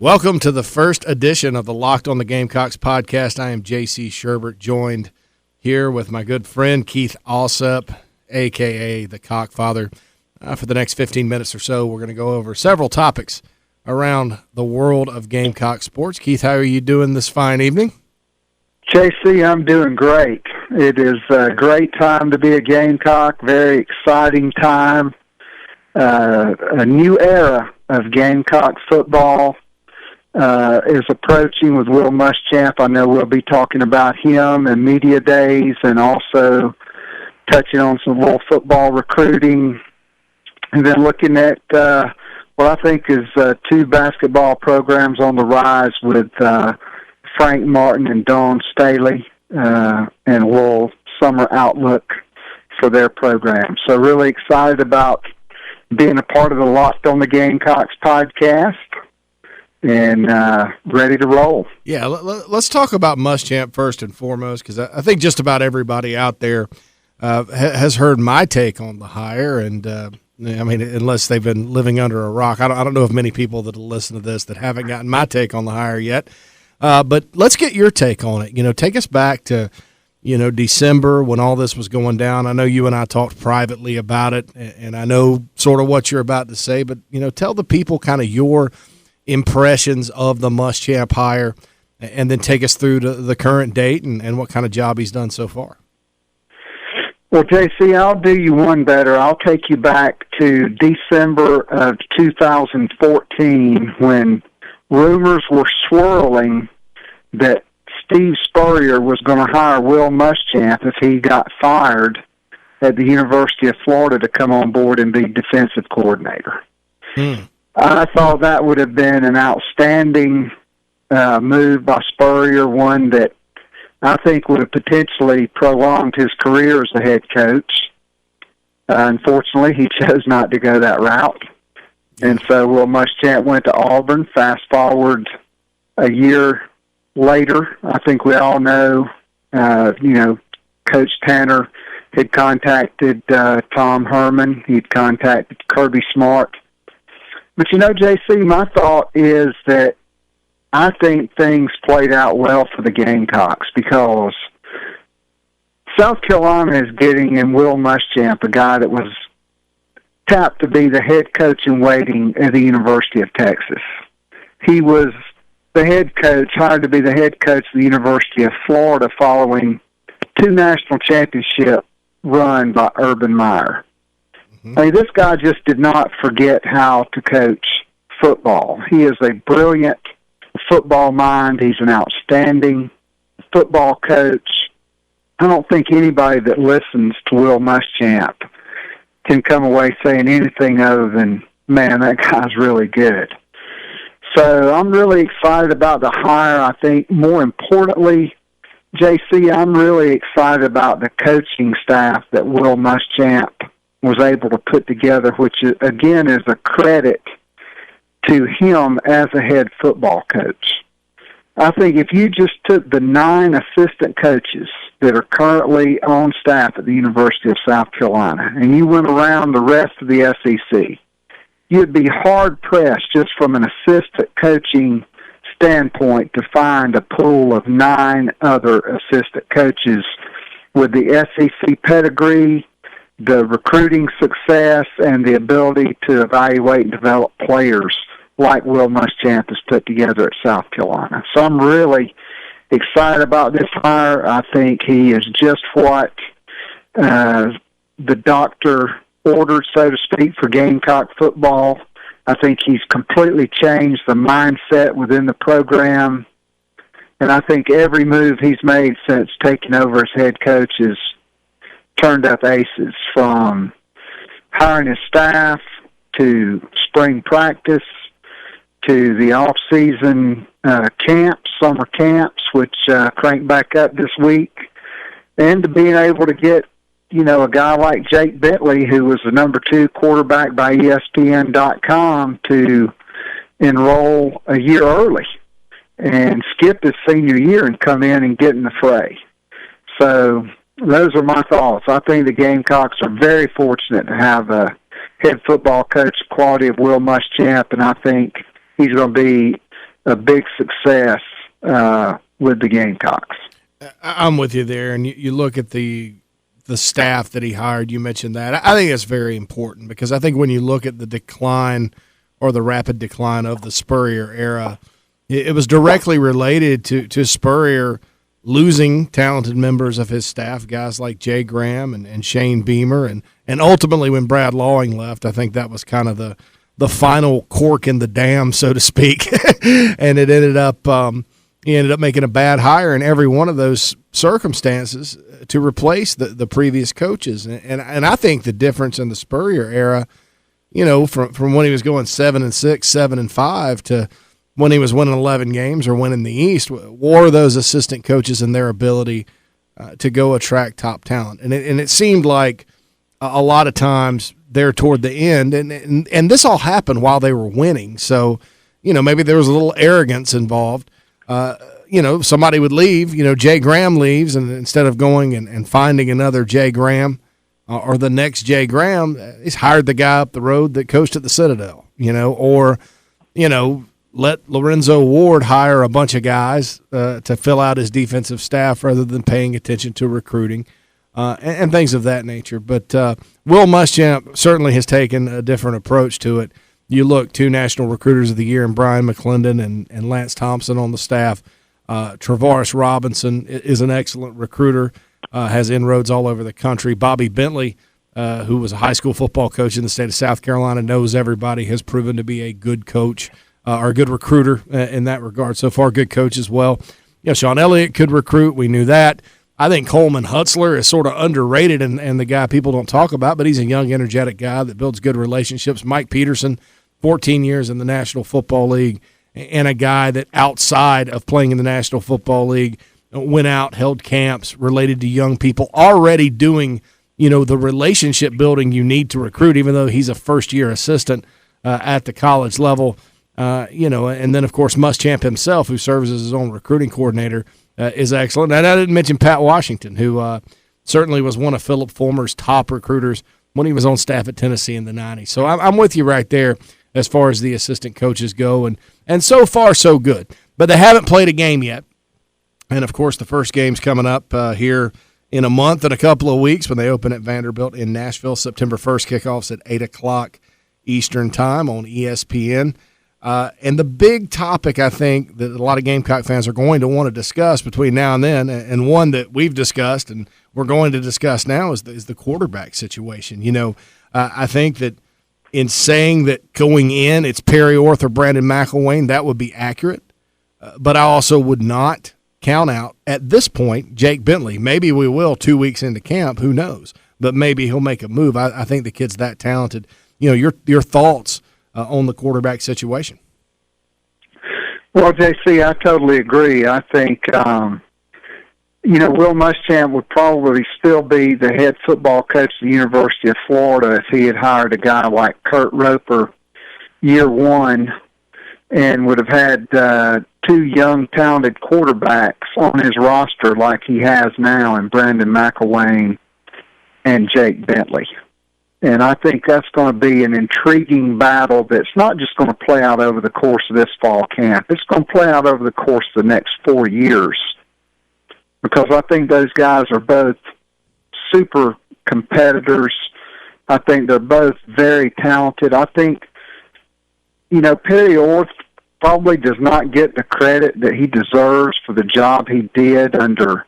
Welcome to the first edition of the Locked on the Gamecocks podcast. I am JC Shurburtt, joined here with my good friend Keith Allsep, a.k.a. the Cockfather. For the next 15 minutes or so, we're going to go over several topics around the world of Gamecock sports. Keith, how are you doing this fine evening? JC, I'm doing great. It is a great time to be a Gamecock, very exciting time. A new era of Gamecock football is approaching with Will Muschamp. I know we'll be talking about him and media days and also touching on some little football recruiting and then looking at what I think is two basketball programs on the rise with Frank Martin and Dawn Staley and a little summer outlook for their program. So really excited about being a part of the Locked on the Gamecocks podcast and ready to roll. Yeah, let's talk about Muschamp first and foremost, because I think just about everybody out there has heard my take on the hire, and I mean, unless they've been living under a rock. I don't know of many people that will listen to this that haven't gotten my take on the hire yet. But let's get your take on it. You know, take us back to, December when all this was going down. I know you and I talked privately about it, and I know sort of what you're about to say, but, tell the people kind of your impressions of the Muschamp hire, and then take us through to the current date and what kind of job he's done so far. Well, JC, I'll do you one better. I'll take you back to December of 2014 when rumors were swirling that Steve Spurrier was going to hire Will Muschamp if he got fired at the University of Florida to come on board and be defensive coordinator. I thought that would have been an outstanding move by Spurrier, one that I think would have potentially prolonged his career as a head coach. Unfortunately, he chose not to go that route. And so Will Muschamp went to Auburn. Fast forward a year later, I think we all know, Coach Tanner had contacted Tom Herman. He'd contacted Kirby Smart. But, JC, my thought is that I think things played out well for the Gamecocks because South Carolina is getting in Will Muschamp, a guy that was tapped to be the head coach in waiting at the University of Texas. He was the head coach, hired to be the head coach of the University of Florida following two national championship run by Urban Meyer. I mean, this guy just did not forget how to coach football. He is a brilliant football mind. He's an outstanding football coach. I don't think anybody that listens to Will Muschamp can come away saying anything other than, man, that guy's really good. So I'm really excited about the hire. I think more importantly, JC, I'm really excited about the coaching staff that Will Muschamp was able to put together, which, again, is a credit to him as a head football coach. I think if you just took the 9 assistant coaches that are currently on staff at the University of South Carolina and you went around the rest of the SEC, you'd be hard-pressed just from an assistant coaching standpoint to find a pool of 9 other assistant coaches with the SEC pedigree, the recruiting success, and the ability to evaluate and develop players like Will Muschamp has put together at South Carolina. So I'm really excited about this hire. I think he is just what the doctor ordered, so to speak, for Gamecock football. I think he's completely changed the mindset within the program. And I think every move he's made since taking over as head coach has turned up aces, from hiring his staff to spring practice to the off-season camps, summer camps, which cranked back up this week, and to being able to get, a guy like Jake Bentley, who was the number 2 quarterback by ESPN.com, to enroll a year early and skip his senior year and come in and get in the fray. So those are my thoughts. I think the Gamecocks are very fortunate to have a head football coach quality of Will Muschamp, and I think he's going to be a big success with the Gamecocks. I'm with you there, and you look at the staff that he hired. You mentioned that. I think that's very important because I think when you look at the decline or the rapid decline of the Spurrier era, it was directly related to Spurrier losing talented members of his staff, guys like Jay Graham and Shane Beamer, and ultimately when Brad Lawing left, I think that was kind of the final cork in the dam, so to speak, and it ended up he ended up making a bad hire in every one of those circumstances to replace the previous coaches, and I think the difference in the Spurrier era, from when he was going 7-6, 7-5 to when he was winning 11 games or winning the East, were those assistant coaches and their ability to go attract top talent. And it seemed like a lot of times there toward the end, and this all happened while they were winning. So, maybe there was a little arrogance involved. Somebody would leave, Jay Graham leaves, and instead of going and finding another Jay Graham or the next Jay Graham, he's hired the guy up the road that coached at the Citadel, or let Lorenzo Ward hire a bunch of guys to fill out his defensive staff rather than paying attention to recruiting and things of that nature. But Will Muschamp certainly has taken a different approach to it. You look, 2 National Recruiters of the Year, and Brian McClendon and Lance Thompson on the staff. Travaris Robinson is an excellent recruiter, has inroads all over the country. Bobby Bentley, who was a high school football coach in the state of South Carolina, knows everybody, has proven to be a good coach. Or a good recruiter in that regard. So far, good coach as well. Sean Elliott could recruit. We knew that. I think Coleman Hutzler is sort of underrated and the guy people don't talk about, but he's a young, energetic guy that builds good relationships. Mike Peterson, 14 years in the National Football League, and a guy that outside of playing in the National Football League went out, held camps related to young people, already doing, the relationship building you need to recruit, even though he's a first-year assistant at the college level. And then, of course, Muschamp himself, who serves as his own recruiting coordinator, is excellent. And I didn't mention Pat Washington, who certainly was one of Philip Fulmer's top recruiters when he was on staff at Tennessee in the 90s. So I'm with you right there as far as the assistant coaches go, and so far so good. But they haven't played a game yet. And, of course, the first game's coming up here in a month and a couple of weeks when they open at Vanderbilt in Nashville. September 1st, kickoffs at 8 o'clock Eastern Time on ESPN. And the big topic, I think, that a lot of Gamecock fans are going to want to discuss between now and then, and one that we've discussed and we're going to discuss now, is the quarterback situation. I think that in saying that going in it's Perry Orth or Brandon McElwain, that would be accurate. But I also would not count out, at this point, Jake Bentley. Maybe we will 2 weeks into camp, who knows? But maybe he'll make a move. I think the kid's that talented. Your thoughts on the quarterback situation? Well, JC, I totally agree. I think, Will Muschamp would probably still be the head football coach of the University of Florida if he had hired a guy like Kurt Roper year one and would have had 2 young, talented quarterbacks on his roster like he has now in Brandon McElwain and Jake Bentley. And I think that's going to be an intriguing battle that's not just going to play out over the course of this fall camp. It's going to play out over the course of the next 4 years, because I think those guys are both super competitors. I think they're both very talented. I think, Perry Orth probably does not get the credit that he deserves for the job he did under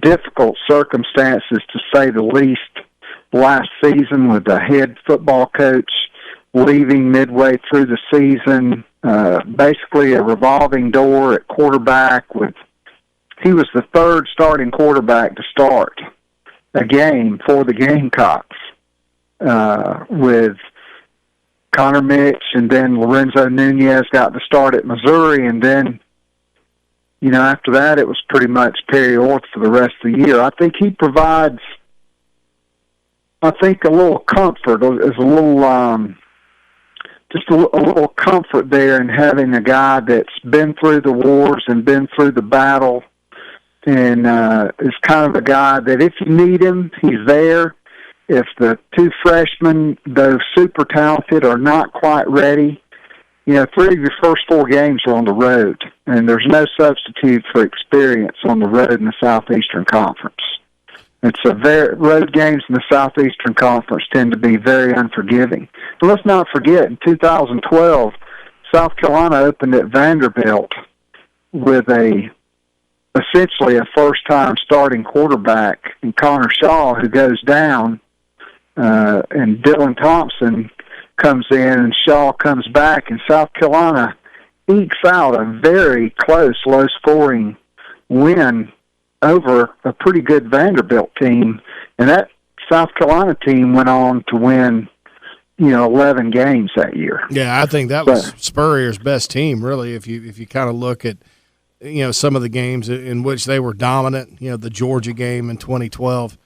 difficult circumstances, to say the least, last season, with the head football coach leaving midway through the season, basically a revolving door at quarterback. He was the 3rd starting quarterback to start a game for the Gamecocks, with Connor Mitch, and then Lorenzo Nunez got the start at Missouri, and then, after that it was pretty much Perry Orth for the rest of the year. I think he provides, a little comfort, is a little, just a little comfort there in having a guy that's been through the wars and been through the battle, and is kind of a guy that if you need him, he's there. If the 2 freshmen, though super talented, are not quite ready, 3 of your first 4 games are on the road, and there's no substitute for experience on the road in the Southeastern Conference. Road games in the Southeastern Conference tend to be very unforgiving. But let's not forget, in 2012, South Carolina opened at Vanderbilt with essentially a first-time starting quarterback in Connor Shaw, who goes down, and Dylan Thompson comes in, and Shaw comes back, and South Carolina ekes out a very close, low-scoring win over a pretty good Vanderbilt team, and that South Carolina team went on to win, 11 games that year. Yeah, I think that was Spurrier's best team, really, if you kind of look at, some of the games in which they were dominant, the Georgia game in 2012.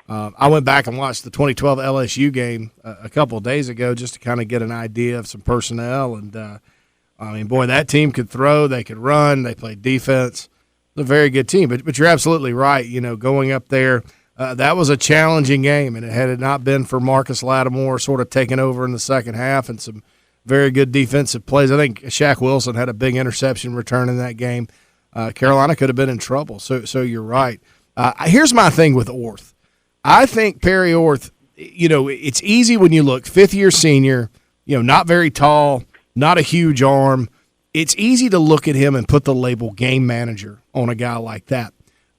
I went back and watched the 2012 LSU game a couple of days ago just to kind of get an idea of some personnel. And, that team could throw, they could run, they played defense. It was a very good team. But you're absolutely right, going up there, that was a challenging game. And had it not been for Marcus Lattimore sort of taking over in the second half and some very good defensive plays, I think Shaq Wilson had a big interception return in that game. Carolina could have been in trouble. So you're right. Here's my thing with Orth. I think Perry Orth, it's easy when you look, fifth-year senior, not very tall, not a huge arm. It's easy to look at him and put the label game manager on a guy like that.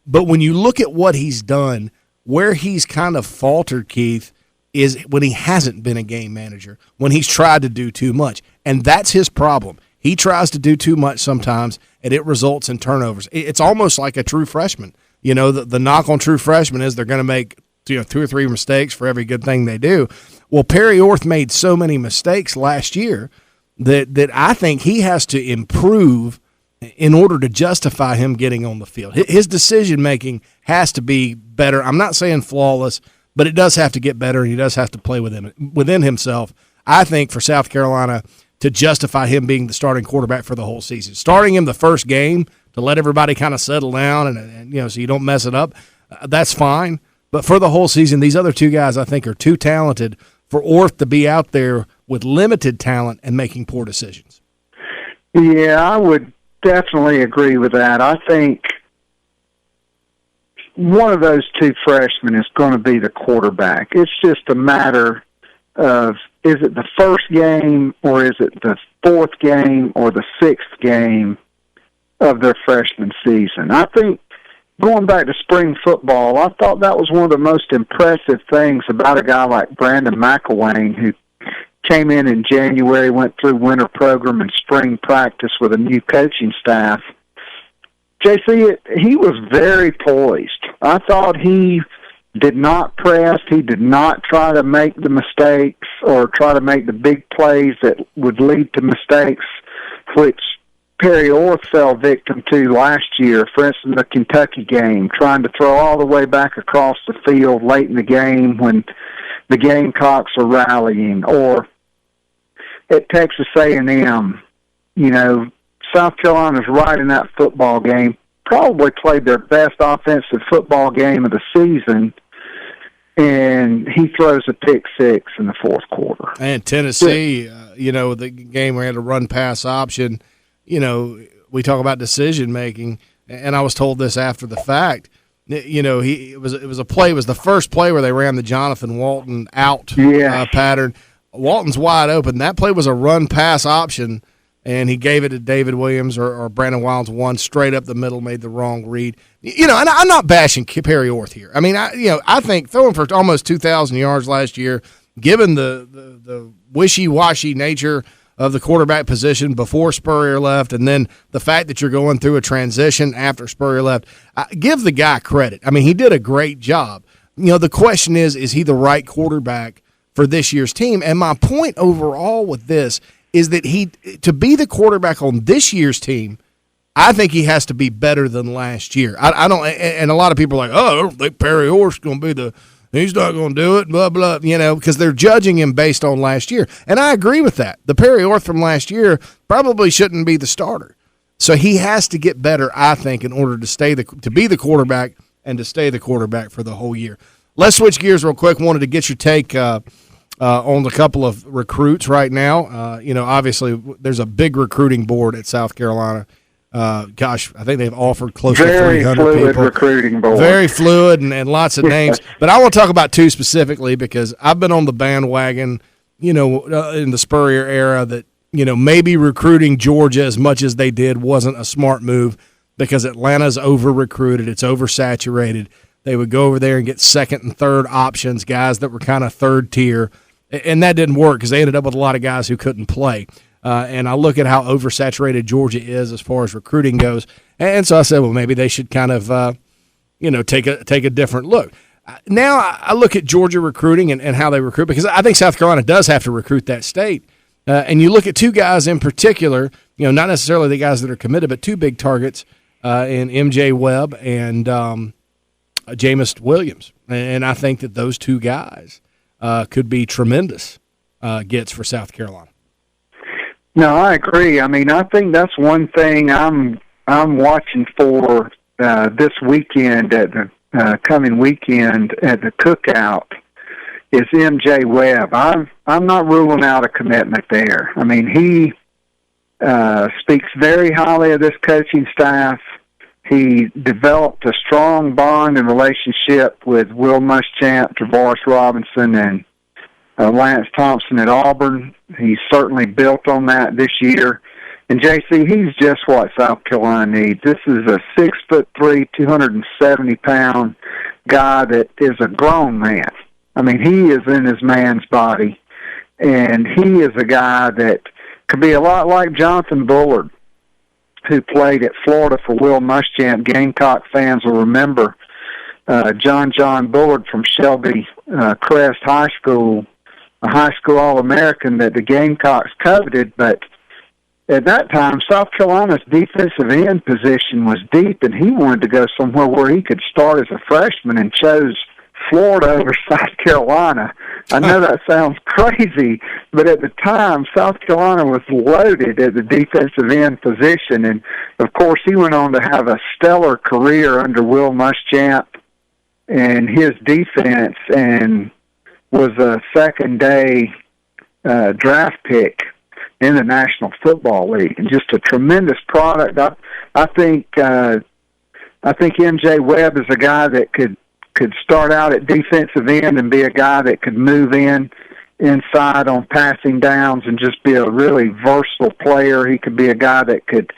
But when you look at what he's done, where he's kind of faltered, Keith, is when he hasn't been a game manager, when he's tried to do too much. And that's his problem. He tries to do too much sometimes, and it results in turnovers. It's almost like a true freshman. The knock on true freshmen is they're going to make 2 or 3 mistakes for every good thing they do. Well, Perry Orth made so many mistakes last year that I think he has to improve in order to justify him getting on the field. His decision-making has to be better. I'm not saying flawless, but it does have to get better, and he does have to play within himself, I think, for South Carolina to justify him being the starting quarterback for the whole season. Starting him the first game to let everybody kind of settle down and so you don't mess it up, that's fine. But for the whole season, these other 2 guys, I think, are too talented for Orth to be out there with limited talent and making poor decisions. Yeah, I would definitely agree with that. I think one of those 2 freshmen is going to be the quarterback. It's just a matter of, is it the first game or is it the 4th game or the 6th game of their freshman season? I think going back to spring football, I thought that was one of the most impressive things about a guy like Brandon McElwain, who came in January, went through winter program and spring practice with a new coaching staff. JC, he was very poised. I thought he did not press. He did not try to make the mistakes or try to make the big plays that would lead to mistakes, which Perry Orth fell victim to last year. For instance, the Kentucky game, trying to throw all the way back across the field late in the game when the Gamecocks are rallying, or at Texas A&M, South Carolina's right in that football game, probably played their best offensive football game of the season, and he throws a pick-6 in the 4th quarter. And Tennessee, the game where he had a run-pass option, we talk about decision-making, and I was told this after the fact. It was the first play where they ran the Jonathan Walton out pattern. Walton's wide open. That play was a run-pass option, and he gave it to David Williams or Brandon Wilds, one straight up the middle, made the wrong read. And I'm not bashing Perry Orth here. I mean, I think throwing for almost 2,000 yards last year, given the wishy-washy nature of the quarterback position before Spurrier left, and then the fact that you're going through a transition after Spurrier left, give the guy credit. I mean, he did a great job. The question is he the right quarterback for this year's team? And my point overall with this is that to be the quarterback on this year's team, I think he has to be better than last year. I don't, and a lot of people are like, I don't think Perry Orth's going to be he's not going to do it, blah, blah, because they're judging him based on last year. And I agree with that. The Perry Orth from last year probably shouldn't be the starter. So he has to get better, I think, in order to be the quarterback and to stay the quarterback for the whole year. Let's switch gears real quick. Wanted to get your take on a couple of recruits right now. Obviously there's a big recruiting board at South Carolina. I think they've offered close to 300 Very fluid people. Recruiting board. Very fluid and lots of names. But I want to talk about two specifically because I've been on the bandwagon, in the Spurrier era that, maybe recruiting Georgia as much as they did wasn't a smart move because Atlanta's over-recruited. It's oversaturated. They would go over there and get second and third options, guys that were kind of third tier. And that didn't work because they ended up with a lot of guys who couldn't play. And I look at how oversaturated Georgia is as far as recruiting goes. And so I said, well, maybe they should kind of, take a different look. Now I look at Georgia recruiting and how they recruit because I think South Carolina does have to recruit that state. And you look at two guys in particular, not necessarily the guys that are committed, but two big targets in MJ Webb and Jameis Williams. And I think that those two guys could be tremendous gets for South Carolina. No, I agree. I mean, I think that's one thing I'm watching for this weekend at the coming weekend at the Cookout is MJ Webb. I'm not ruling out a commitment there. I mean, he speaks very highly of this coaching staff. He developed a strong bond and relationship with Will Muschamp, Travaris Robinson, and Lance Thompson at Auburn. He's certainly built on that this year. And JC, he's just what South Carolina needs. This is a 6'3", 270-pound guy that is a grown man. I mean, he is in his man's body, and he is a guy that could be a lot like Jonathan Bullard, who played at Florida for Will Muschamp. Gamecock fans will remember John Bullard from Shelby Crest High School, a high school All-American that the Gamecocks coveted, but at that time, South Carolina's defensive end position was deep, and he wanted to go somewhere where he could start as a freshman and chose Florida over South Carolina. I know that sounds crazy, but at the time, South Carolina was loaded at the defensive end position, and of course, he went on to have a stellar career under Will Muschamp and his defense, and was a second-day draft pick in the National Football League, and just a tremendous product. I think MJ Webb is a guy that could start out at defensive end and be a guy that could move inside on passing downs and just be a really versatile player. He could be a guy that could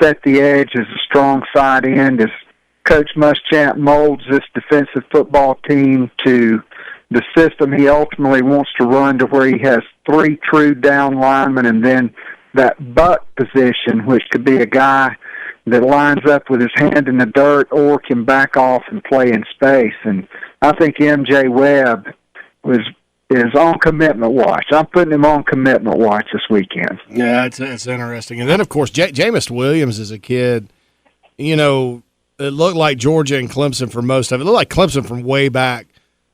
set the edge as a strong side end as Coach Muschamp molds this defensive football team to the system he ultimately wants to run, to where he has three true down linemen and then that buck position, which could be a guy that lines up with his hand in the dirt or can back off and play in space. And I think MJ Webb is on commitment watch. I'm putting him on commitment watch this weekend. Yeah, it's interesting. And then, of course, Jameis Williams is a kid, it looked like Georgia and Clemson for most of it. It looked like Clemson from way back.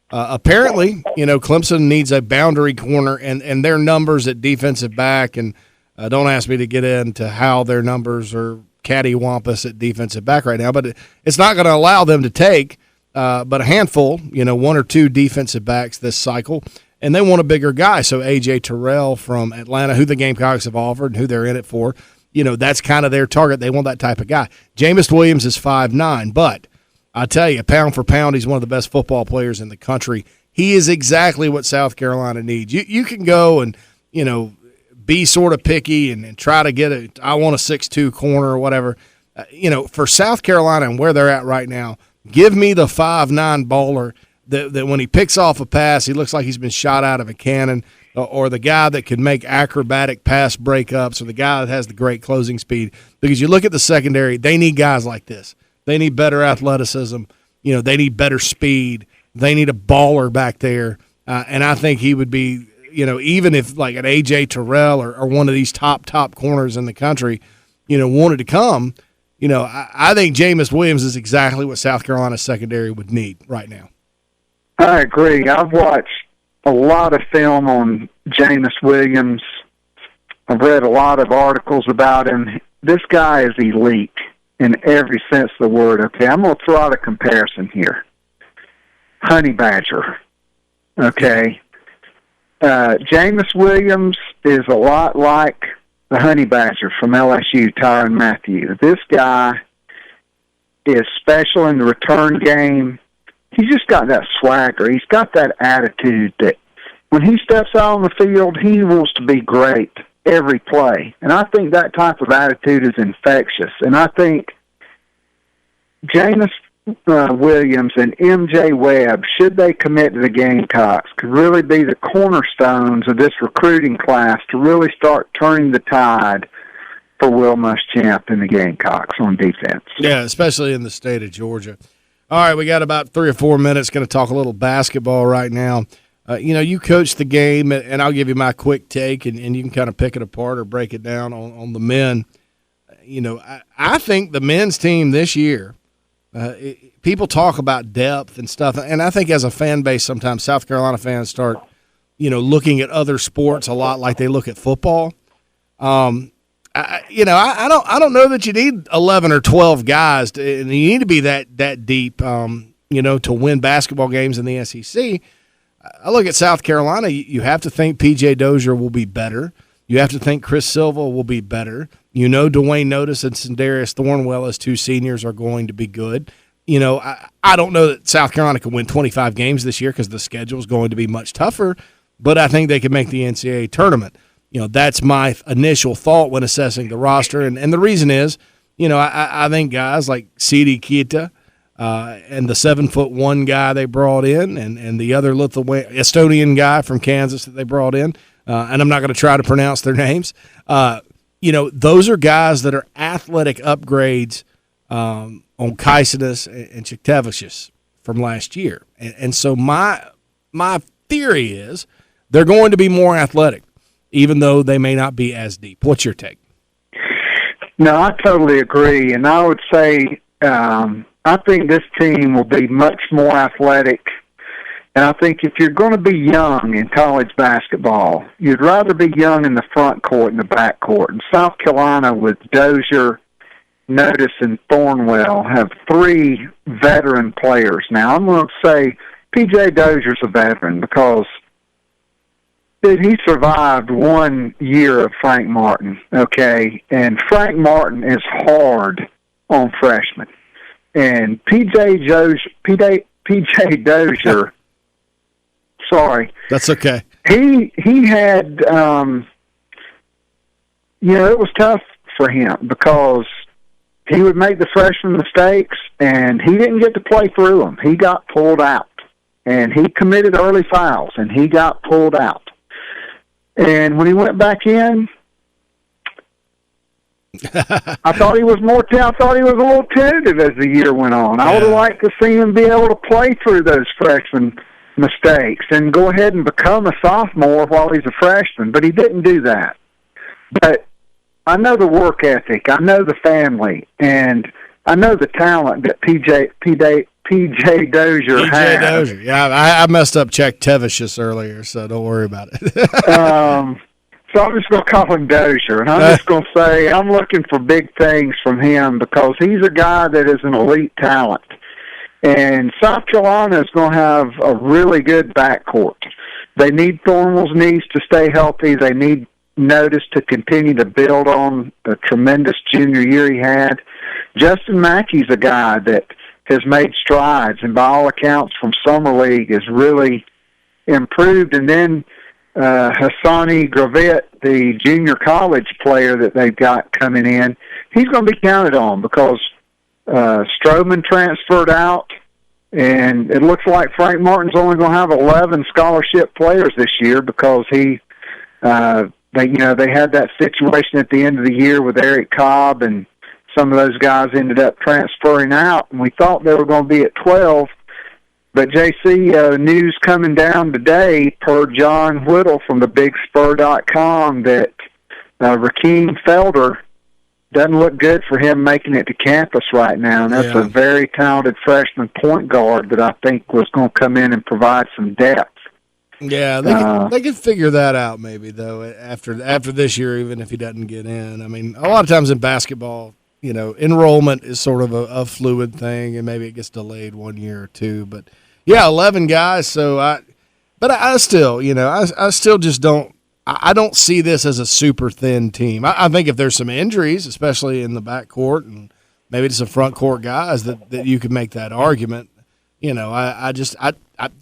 Apparently, Clemson needs a boundary corner, and their numbers at defensive back, and don't ask me to get into how their numbers are cattywampus at defensive back right now, but it's not going to allow them to take but a handful, one or two defensive backs this cycle, and they want a bigger guy. So A.J. Terrell from Atlanta, who the Gamecocks have offered and who they're in it for, that's kind of their target. They want that type of guy. Jameis Williams is 5'9", but I tell you, pound for pound, he's one of the best football players in the country. He is exactly what South Carolina needs. You can go and, be sort of picky and try to I want a 6'2" corner or whatever. For South Carolina and where they're at right now, give me the 5'9" baller that when he picks off a pass, he looks like he's been shot out of a cannon, or the guy that can make acrobatic pass breakups, or the guy that has the great closing speed. Because you look at the secondary, they need guys like this. They need better athleticism. They need better speed. They need a baller back there. And I think he would be, even if like an A.J. Terrell or one of these top corners in the country, wanted to come, I think Jameis Williams is exactly what South Carolina's secondary would need right now. I agree. I've watched a lot of film on Jameis Williams. I've read a lot of articles about him. This guy is elite in every sense of the word. Okay, I'm going to throw out a comparison here. Honey Badger. Okay. Jameis Williams is a lot like the Honey Badger from LSU, Tyrann Mathieu. This guy is special in the return game. He's just got that swagger. He's got that attitude that when he steps out on the field, he wants to be great every play. And I think that type of attitude is infectious. And I think Jameis Williams and MJ Webb, should they commit to the Gamecocks, could really be the cornerstones of this recruiting class to really start turning the tide for Will Muschamp and the Gamecocks on defense. Yeah, especially in the state of Georgia. All right, we got about 3 or 4 minutes. Going to talk a little basketball right now. You coach the game, and I'll give you my quick take, and you can kind of pick it apart or break it down on the men. I think the men's team this year, people talk about depth and stuff, and I think as a fan base sometimes South Carolina fans start, looking at other sports a lot like they look at football. I don't know that you need 11 or 12 guys, and you need to be that deep, to win basketball games in the SEC. I look at South Carolina. You have to think P.J. Dozier will be better. You have to think Chris Silva will be better. Dwayne Notice and Sindarius Thornwell as 2 seniors are going to be good. I don't know that South Carolina can win 25 games this year because the schedule is going to be much tougher, but I think they can make the NCAA tournament. That's my initial thought when assessing the roster. And the reason is, I think guys like Sidi Kita and the 7'1" guy they brought in and the other Estonian guy from Kansas that they brought in, and I'm not going to try to pronounce their names, those are guys that are athletic upgrades on Kaisenis and Chiktevicius from last year. And so my theory is they're going to be more athletic, even though they may not be as deep. What's your take? No, I totally agree. And I would say I think this team will be much more athletic. And I think if you're going to be young in college basketball, you'd rather be young in the front court and the back court. And South Carolina with Dozier, Notice, and Thornwell have 3 veteran players. Now, I'm going to say P.J. Dozier's a veteran because he survived 1 year of Frank Martin, okay? And Frank Martin is hard on freshmen. And P.J. Dozier, sorry. That's okay. He had, it was tough for him because he would make the freshman mistakes, and he didn't get to play through them. He got pulled out, and he committed early fouls, and he got pulled out. And when he went back in, I thought he was a little tentative as the year went on. I would have liked to see him be able to play through those freshman mistakes and go ahead and become a sophomore while he's a freshman, but he didn't do that. But I know the work ethic, I know the family, and I know the talent that P.J. Dozier has. Dozier, yeah, I messed up Chiktevicius earlier, so don't worry about it. So I'm just going to call him Dozier, and I'm just going to say I'm looking for big things from him because he's a guy that is an elite talent. And South Carolina is going to have a really good backcourt. They need Thornwell's knees to stay healthy. They need Notice to continue to build on the tremendous junior year he had. Justin Mackey's a guy that has made strides, and by all accounts from Summer League has really improved. And then Hassani Gravett, the junior college player that they've got coming in, he's going to be counted on because Stroman transferred out, and it looks like Frank Martin's only going to have 11 scholarship players this year because they had that situation at the end of the year with Eric Cobb, and some of those guys ended up transferring out, and we thought they were going to be at 12. But, JC, news coming down today per John Whittle from thebigspur.com that Rakeem Felder doesn't look good for him making it to campus right now. And that's a very talented freshman point guard that I think was going to come in and provide some depth. Yeah, they can figure that out maybe, though, after this year, even if he doesn't get in. I mean, a lot of times in basketball, enrollment is sort of a fluid thing, and maybe it gets delayed 1 year or two. But, yeah, 11 guys, so But I still, I still just don't. I don't see this as a super thin team. I think if there's some injuries, especially in the backcourt and maybe to some front court guys, that you could make that argument. I just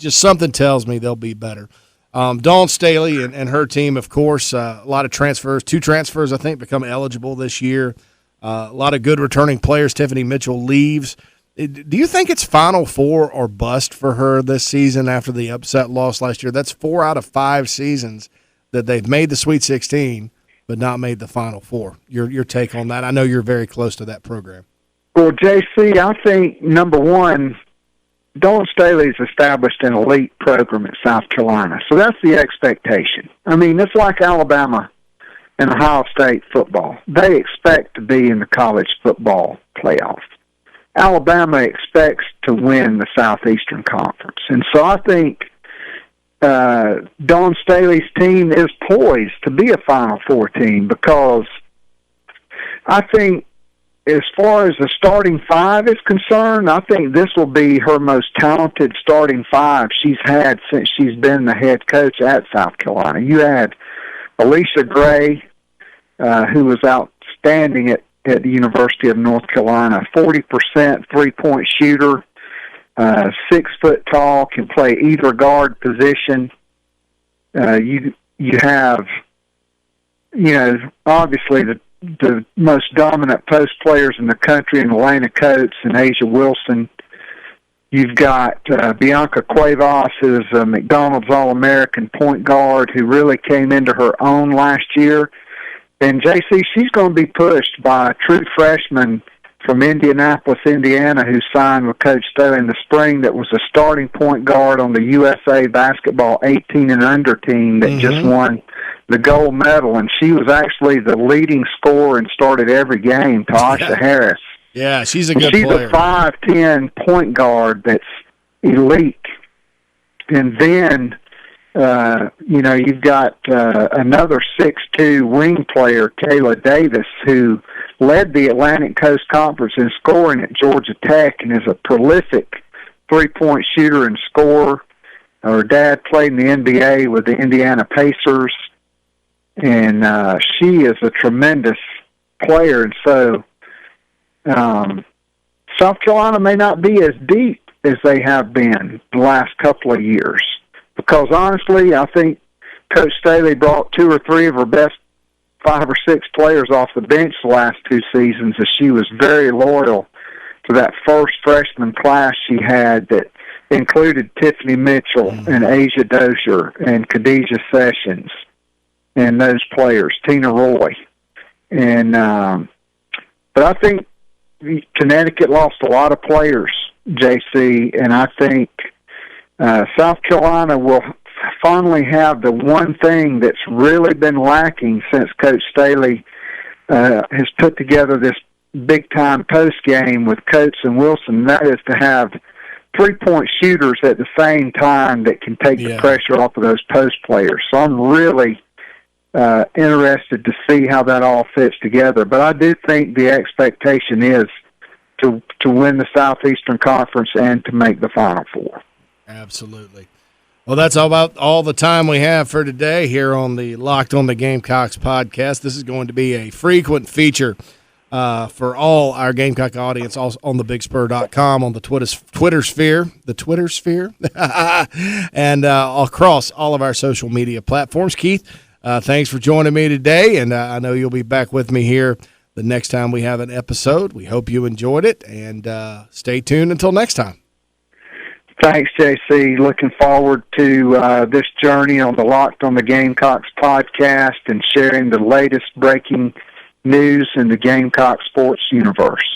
something tells me they'll be better. Dawn Staley and her team, of course, a lot of transfers. 2 transfers, I think, become eligible this year. A lot of good returning players. Tiffany Mitchell leaves. Do you think it's Final Four or bust for her this season after the upset loss last year? That's 4 out of 5 seasons that they've made the Sweet 16 but not made the Final Four. Your take on that? I know you're very close to that program. Well, JC, I think, number one, Dawn Staley's established an elite program at South Carolina, so that's the expectation. I mean, it's like Alabama and Ohio State football. They expect to be in the college football playoff. Alabama expects to win the Southeastern Conference. And so I think Dawn Staley's team is poised to be a Final Four team because I think as far as the starting 5 is concerned, I think this will be her most talented starting 5 she's had since she's been the head coach at South Carolina. You had Alicia Gray, who was outstanding at the University of North Carolina, 40% three-point shooter, 6 foot tall, can play either guard position. You have, obviously the most dominant post players in the country in Elena Coates and Asia Wilson. You've got Bianca Cuevas, who's a McDonald's All-American point guard who really came into her own last year. And, JC, she's going to be pushed by a true freshman from Indianapolis, Indiana, who signed with Coach Staley in the spring that was a starting point guard on the USA basketball 18 and under team that just won the gold medal. And she was actually the leading scorer and started every game, Tasha Harris. Yeah, she's a good player. She's a 5'10" point guard that's elite. And then you've got another 6'2" wing player, Kayla Davis, who led the Atlantic Coast Conference in scoring at Georgia Tech and is a prolific three-point shooter and scorer. Her dad played in the NBA with the Indiana Pacers, and she is a tremendous player. And so South Carolina may not be as deep as they have been the last couple of years. Because, honestly, I think Coach Staley brought 2 or 3 of her best 5 or 6 players off the bench the last 2 seasons, as she was very loyal to that first freshman class she had that included Tiffany Mitchell and Asia Dozier and Khadijah Sessions and those players, Tina Roy. And but I think Connecticut lost a lot of players, JC, and I think South Carolina will finally have the one thing that's really been lacking since Coach Staley has put together this big-time post game with Coates and Wilson, and that is to have three-point shooters at the same time that can take the pressure off of those post players. So I'm really interested to see how that all fits together. But I do think the expectation is to win the Southeastern Conference and to make the Final Four. Absolutely. Well, that's about all the time we have for today here on the Locked on the Gamecocks podcast. This is going to be a frequent feature for all our Gamecock audience on thebigspur.com, on the Twitter sphere, and across all of our social media platforms. Keith, thanks for joining me today, and I know you'll be back with me here the next time we have an episode. We hope you enjoyed it, and stay tuned until next time. Thanks, JC. Looking forward to this journey on the Locked on the Gamecocks podcast and sharing the latest breaking news in the Gamecock sports universe.